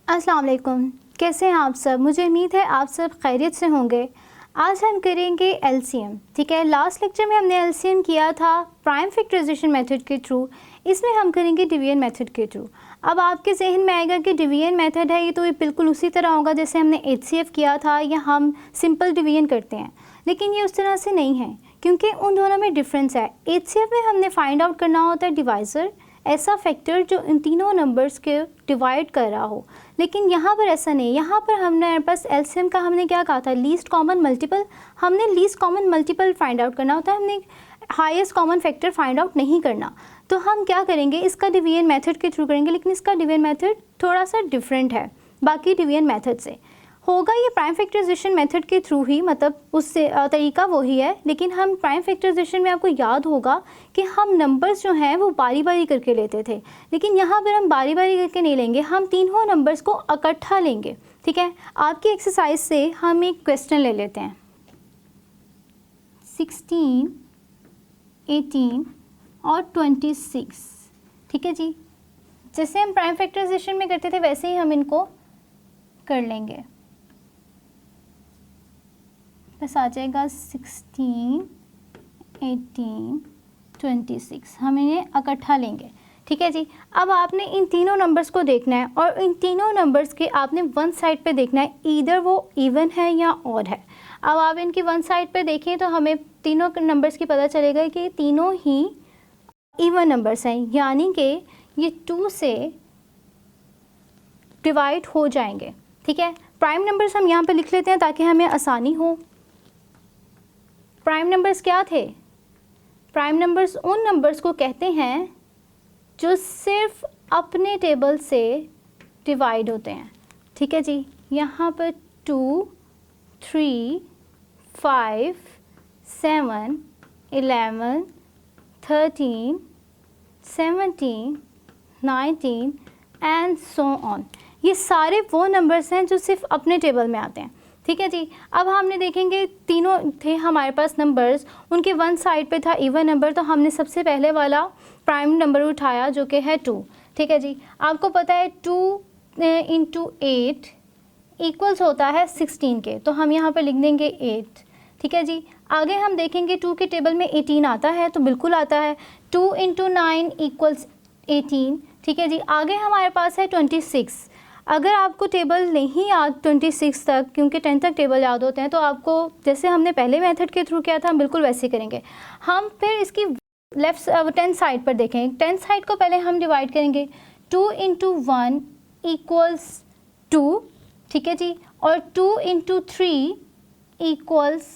अस्सलाम वालेकुम, कैसे हैं आप सब। मुझे उम्मीद है आप सब खैरियत से होंगे। आज हम करेंगे एलसीएम। ठीक है, लास्ट लेक्चर में हमने एलसीएम किया था प्राइम फैक्टराइजेशन मेथड के थ्रू, इसमें हम करेंगे डिवीजन मेथड के थ्रू। अब आपके जहन में आएगा कि डिवीजन मेथड है ये तो ये बिल्कुल उसी तरह होगा जैसे हमने एचसीएफ किया था या हम सिंपल डिवीजन करते हैं, लेकिन ये उस तरह से नहीं है क्योंकि उन दोनों में डिफरेंस है। एचसीएफ में हमने फाइंड आउट करना होता है डिवाइज़र, ऐसा फैक्टर जो इन तीनों नंबर्स के डिवाइड कर रहा हो, लेकिन यहाँ पर ऐसा नहीं। यहाँ पर हमने बस एलसीएम का हमने क्या कहा था, लीस्ट कॉमन मल्टीपल। हमने least common multiple find out करना होता है, हमने highest common factor find out नहीं करना। तो हम क्या करेंगे, इसका डिवीजन मेथड के थ्रू करेंगे, लेकिन इसका डिवीजन मेथड थोड़ा सा डिफरेंट है बाकी डिवीजन मेथड से। होगा ये प्राइम फैक्टराइजेशन मेथड के थ्रू ही, मतलब उससे तरीका वही है, लेकिन हम प्राइम फैक्टराइजेशन में आपको याद होगा कि हम नंबर्स जो हैं वो बारी बारी करके लेते थे, लेकिन यहाँ पर हम बारी बारी करके नहीं लेंगे, हम तीनों नंबर्स को इकट्ठा लेंगे। ठीक है, आपकी एक्सरसाइज से हम एक क्वेश्चन ले लेते हैं। 16, 18 और 26। ठीक है जी, जैसे हम प्राइम फैक्टराइजेशन में करते थे वैसे ही हम इनको कर लेंगे। बस आ जाएगा 16, 18, 26, हम इन्हें इकट्ठा लेंगे। ठीक है जी, अब आपने इन तीनों नंबर्स को देखना है और इन तीनों नंबर्स के आपने वन साइड पे देखना है, ईदर वो इवन है या ऑड है। अब आप इनकी वन साइड पे देखें तो हमें तीनों नंबर्स की पता चलेगा कि तीनों ही इवन नंबर्स हैं, यानी कि ये 2 से डिवाइड हो जाएंगे। ठीक है, प्राइम नंबर्स हम यहाँ पे लिख लेते हैं ताकि हमें आसानी हो। प्राइम नंबर्स क्या थे? प्राइम नंबर्स उन नंबर्स को कहते हैं जो सिर्फ अपने टेबल से डिवाइड होते हैं। ठीक है जी, यहाँ पर 2, 3, 5, 7, 11, 13, 17, 19 एंड सो ऑन, ये सारे वो नंबर्स हैं जो सिर्फ अपने टेबल में आते हैं। ठीक है जी, अब हमने देखेंगे तीनों थे हमारे पास नंबर्स, उनके वन साइड पे था इवन नंबर, तो हमने सबसे पहले वाला प्राइम नंबर उठाया जो कि है 2। ठीक है जी, आपको पता है 2 × 8 इक्वल्स होता है 16 के, तो हम यहाँ पे लिख देंगे 8। ठीक है जी, आगे हम देखेंगे 2 के टेबल में 18 आता है, तो बिल्कुल आता है। 2 × 9 इक्वल्स 18। ठीक है जी, आगे हमारे पास है 26। अगर आपको टेबल नहीं याद 26 तक, क्योंकि 10 तक टेबल याद होते हैं, तो आपको जैसे हमने पहले मेथड के थ्रू किया था हम बिल्कुल वैसे करेंगे। हम फिर इसकी लेफ्ट 10 साइड पर देखें, 10 साइड को पहले हम डिवाइड करेंगे। 2 × 1 इक्वल्स 2। ठीक है जी, और 2 × 3 इक्वल्स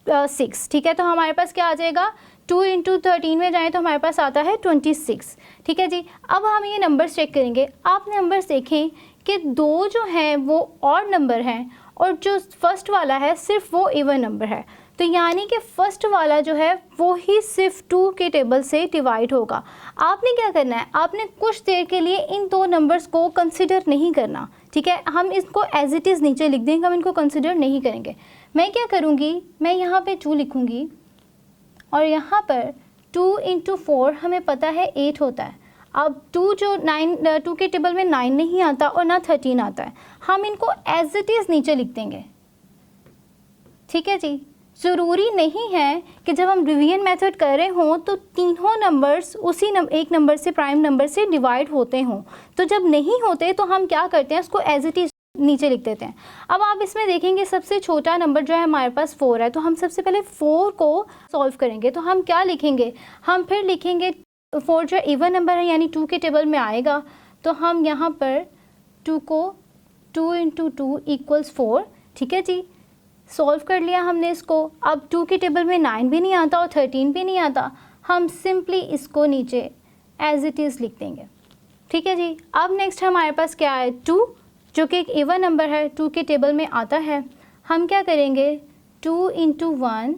6। ठीक है, तो हमारे पास क्या आ जाएगा, 2 × 13 में जाएँ तो हमारे पास आता है 26। ठीक है जी, अब हम ये नंबर्स चेक करेंगे। आप नंबर्स देखें कि 2 जो हैं वो ऑड नंबर हैं और जो फर्स्ट वाला है सिर्फ वो इवन नंबर है, तो यानी कि फर्स्ट वाला जो है वो ही सिर्फ 2 के टेबल से डिवाइड होगा। आपने क्या करना है, आपने कुछ देर के लिए इन 2 नंबर्स को कंसिडर नहीं करना। ठीक है, हम इसको एज इट इज़ नीचे लिख देंगे, हम इनको कंसिडर नहीं करेंगे। मैं क्या करूँगी, मैं यहाँ पे 2 लिखूँगी और यहाँ पर 2 × 4 हमें पता है 8 होता है। अब 2 के टेबल में 9 नहीं आता और ना 13 आता है, हम इनको एज इट इज़ नीचे लिख देंगे। ठीक है जी, ज़रूरी नहीं है कि जब हम डिवीजन मेथड कर रहे हों तो तीनों नंबर्स उसी एक नंबर से, प्राइम नंबर से डिवाइड होते हों। तो जब नहीं होते तो हम क्या करते हैं, उसको एज इट इज़ नीचे लिख देते हैं। अब आप इसमें देखेंगे सबसे छोटा नंबर जो है हमारे पास 4 है, तो हम सबसे पहले 4 को सॉल्व करेंगे। तो हम क्या लिखेंगे, हम फिर लिखेंगे 4 जो इवन नंबर है यानी 2 के टेबल में आएगा, तो हम यहाँ पर 2 को 2 × 2 इक्वल्स 4। ठीक है जी, सॉल्व कर लिया हमने इसको। अब 2 के टेबल में 9 भी नहीं आता और 13 भी नहीं आता, हम सिंपली इसको नीचे एज इट इज़ लिख देंगे। ठीक है जी, अब नेक्स्ट हमारे पास क्या है, 2 जो कि एक इवन नंबर है, 2 के टेबल में आता है। हम क्या करेंगे, 2 × 1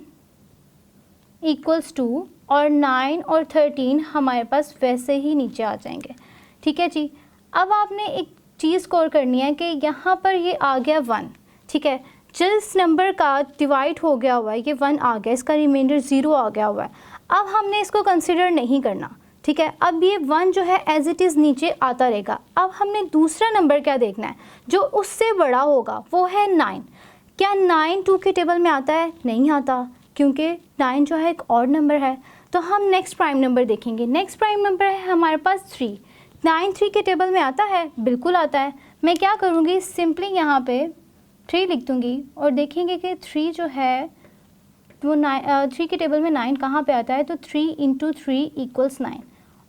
इक्वल्स 2 और 9 और 13 हमारे पास वैसे ही नीचे आ जाएंगे। ठीक है जी, अब आपने एक चीज़ स्कोर करनी है कि यहाँ पर ये आ गया 1। ठीक है, जिस नंबर का डिवाइड हो गया हुआ है ये 1 आ गया, इसका रिमाइंडर 0 आ गया हुआ है। अब हमने इसको कंसिडर नहीं करना। ठीक है। अब ये 1 जो है एज इट इज़ नीचे आता रहेगा। अब हमने दूसरा नंबर क्या देखना है जो उससे बड़ा होगा, वो है 9। क्या 9 2 के टेबल में आता है? नहीं आता, क्योंकि 9 जो है एक ऑड नंबर है। तो हम नेक्स्ट प्राइम नंबर देखेंगे। नेक्स्ट प्राइम नंबर है हमारे पास 3। 9 3 के टेबल में आता है? बिल्कुल आता है। मैं क्या करूँगी, सिंपली यहाँ पे 3 लिख दूँगी और देखेंगे कि 3 जो है वो 3 के टेबल में 9 कहाँ पे आता है, तो 3 × 3 = 9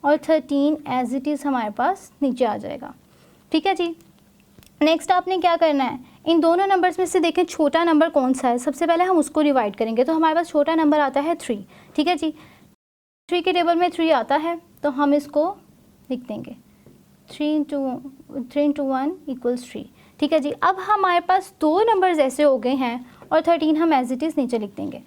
और 13 एज इट इज़ हमारे पास नीचे आ जाएगा। ठीक है जी। नेक्स्ट आपने क्या करना है, इन दोनों नंबर्स में से देखें छोटा नंबर कौन सा है, सबसे पहले हम उसको डिवाइड करेंगे। तो हमारे पास छोटा नंबर आता है 3। ठीक है जी, 3 के टेबल में 3 आता है तो हम इसको लिख देंगे 3 × 1 = 3। ठीक है जी। अब हमारे पास 2 नंबर्स ऐसे हो गए हैं और 13 हम एज इट इज़ नीचे लिख देंगे।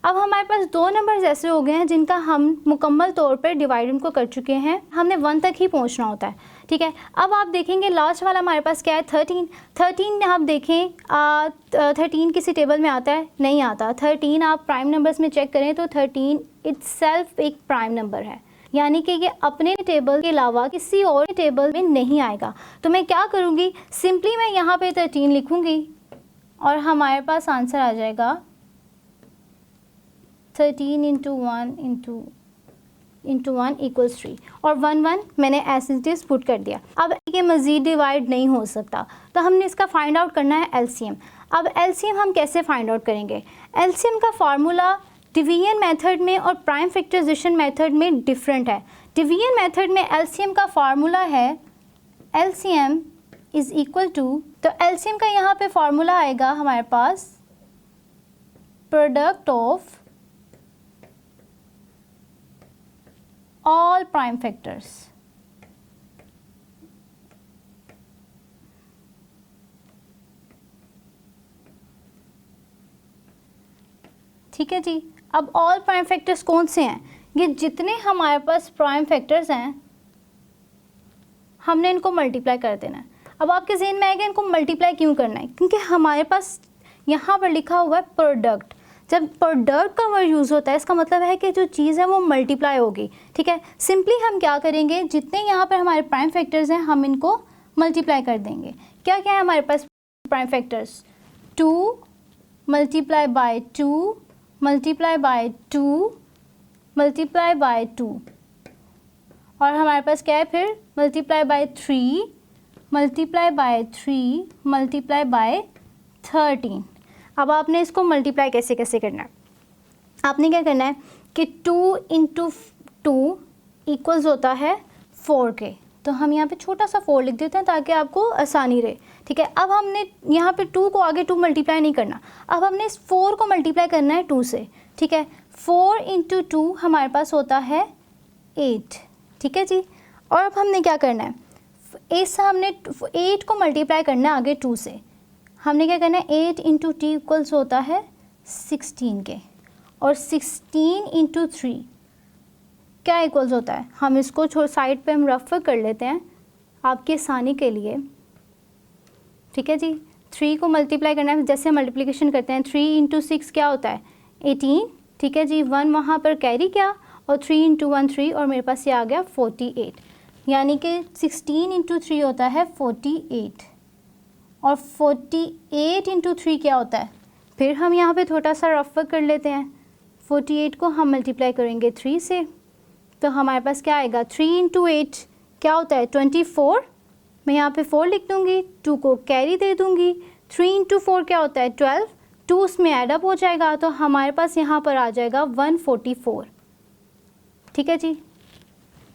अब हमारे पास 2 नंबर्स ऐसे हो गए हैं जिनका हम मुकम्मल तौर पर डिवाइड उनको कर चुके हैं, हमने 1 तक ही पहुंचना होता है। ठीक है। अब आप देखेंगे लास्ट वाला हमारे पास क्या है, 13। 13 आप देखें 13 किसी टेबल में आता है? नहीं आता। 13 आप प्राइम नंबर्स में चेक करें तो 13 इटसेल्फ एक प्राइम नंबर है, यानी कि ये अपने टेबल के अलावा किसी और टेबल में नहीं आएगा। तो मैं क्या करूँगी, सिंपली मैं यहाँ पे 13 लिखूँगी और हमारे पास आंसर आ जाएगा 13 × 1 = 3 और 1 1 मैंने एज इट इज़ पुट कर दिया। अब ये मज़ीद डिवाइड नहीं हो सकता, तो हमने इसका फाइंड आउट करना है एलसीएम। अब एलसीएम हम कैसे फाइंड आउट करेंगे? एलसीएम का फार्मूला डिवीजन मेथड में और प्राइम फैक्टराइजेशन मेथड में डिफरेंट है। डिवीजन मेथड में एलसीएम का फार्मूला है एलसीएम इज़ इक्वल टू, तो एलसीएम का यहाँ पे फार्मूला आएगा हमारे पास product of all prime factors। ठीक है जी। अब all prime factors कौन से हैं? ये जितने हमारे पास प्राइम फैक्टर्स हैं हमने इनको मल्टीप्लाई कर देना है। अब आपके ज़हन में आएगा इनको मल्टीप्लाई क्यों करना है, क्योंकि हमारे पास यहाँ पर लिखा हुआ है प्रोडक्ट। जब प्रोडक्ट का वर्ड यूज़ होता है इसका मतलब है कि जो चीज़ है वो मल्टीप्लाई होगी। ठीक है। सिंपली हम क्या करेंगे, जितने यहाँ पर हमारे प्राइम फैक्टर्स हैं हम इनको मल्टीप्लाई कर देंगे। क्या क्या है हमारे पास प्राइम फैक्टर्स, 2 × 2 × 2 × 2 और हमारे पास क्या है फिर × 3 × 3 × 13। अब आपने इसको मल्टीप्लाई कैसे कैसे करना है, आपने क्या करना है कि 2 × 2 इक्वल्स होता है 4 के, तो हम यहाँ पे छोटा सा 4 लिख देते हैं ताकि आपको आसानी रहे। ठीक है। अब हमने यहाँ पे 2 को आगे 2 मल्टीप्लाई नहीं करना, अब हमने इस 4 को मल्टीप्लाई करना है 2 से। ठीक है। 4 × 2 हमारे पास होता है 8। ठीक है जी। और अब हमने क्या करना है, इस हमने 8 को मल्टीप्लाई करना है आगे 2 से। हमने क्या करना है 8 × t इक्वल्स होता है 16 के, और 16 × 3 क्या इक्वल्स होता है, हम इसको साइड पे हम रफ कर लेते हैं आपकी आसानी के लिए। ठीक है जी। 3 को मल्टीप्लाई करना है, जैसे मल्टीप्लिकेशन करते हैं 3 × 6 क्या होता है 18। ठीक है जी। 1 वहाँ पर कैरी किया और 3 × 1 3 और मेरे पास ये आ गया 48, यानी कि 16 × 3 होता है 48 और 48 × 3 क्या होता है, फिर हम यहाँ पे थोड़ा सा रफ वर्क कर लेते हैं। 48 को हम मल्टीप्लाई करेंगे 3 से, तो हमारे पास क्या आएगा 3 × 8 क्या होता है 24। मैं यहाँ पे 4 लिख दूँगी, 2 को कैरी दे दूँगी। 3 × 4 क्या होता है 12, 2 उसमें एडअप हो जाएगा, तो हमारे पास यहाँ पर आ जाएगा 144। ठीक है जी।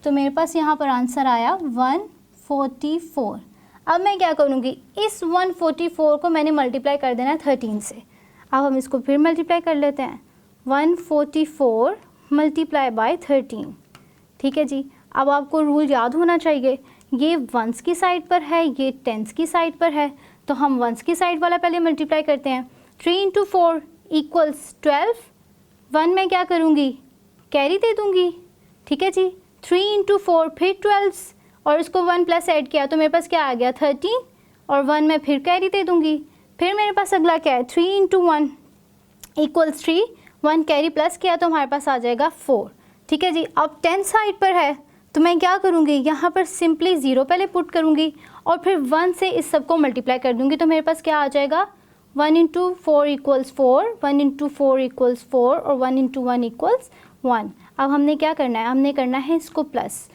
तो मेरे पास यहाँ पर आंसर आया 144। अब मैं क्या करूँगी, इस 144 को मैंने मल्टीप्लाई कर देना है 13 से। अब हम इसको फिर मल्टीप्लाई कर लेते हैं 144 × 13। ठीक है जी। अब आपको रूल याद होना चाहिए, ये वंस की साइड पर है, ये टेंस की साइड पर है, तो हम वंस की साइड वाला पहले मल्टीप्लाई करते हैं। 3 × 4 = 12। 1 में क्या करूँगी कैरी दे दूँगी। ठीक है जी। 3 × 4 फिर 12 और इसको 1 प्लस ऐड किया तो मेरे पास क्या आ गया 13, और 1 में फिर कैरी दे दूँगी। फिर मेरे पास अगला क्या है 3 × 1 = 3, 1 कैरी प्लस किया तो हमारे पास आ जाएगा 4। ठीक है जी। अब 10 साइड पर है तो मैं क्या करूँगी, यहाँ पर सिंपली 0 पहले पुट करूँगी और फिर 1 से इस सब को मल्टीप्लाई कर दूँगी। तो मेरे पास क्या आ जाएगा, 1 इंटू 4 इक्वल्स 4, 1 इंटू 4 इक्वल्स 4 और 1 इंटू 1 इक्वल्स 1। अब हमने क्या करना है, हमने करना है इसको प्लस।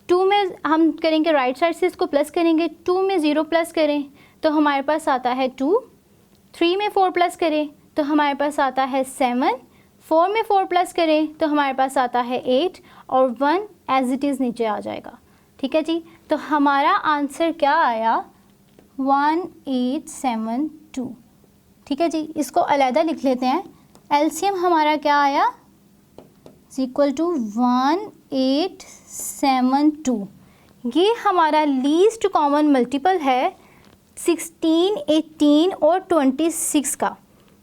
2 में हम करेंगे राइट साइड से इसको प्लस करेंगे, 2 में 0 प्लस करें तो हमारे पास आता है 2, 3 में 4 प्लस करें तो हमारे पास आता है 7, 4 में 4 प्लस करें तो हमारे पास आता है 8 और 1 एज इट इज़ नीचे आ जाएगा। ठीक है जी, तो हमारा आंसर क्या आया, 1872। ठीक है जी, इसको अलहदा लिख लेते हैं। एलसीएम हमारा क्या आया, इक्वल टू 1872। ये हमारा लीस्ट कॉमन मल्टीपल है 16, 18 और 26 का।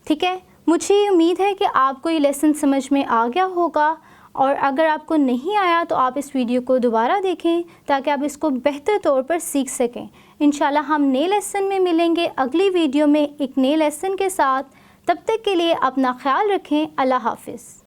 ठीक है, मुझे उम्मीद है कि आपको ये लेसन समझ में आ गया होगा, और अगर आपको नहीं आया तो आप इस वीडियो को दोबारा देखें ताकि आप इसको बेहतर तौर पर सीख सकें। इंशाल्लाह हम नए लेसन में मिलेंगे अगली वीडियो में एक नए लेसन के साथ। तब तक के लिए अपना ख्याल रखें। अल्लाह हाफ़िज़।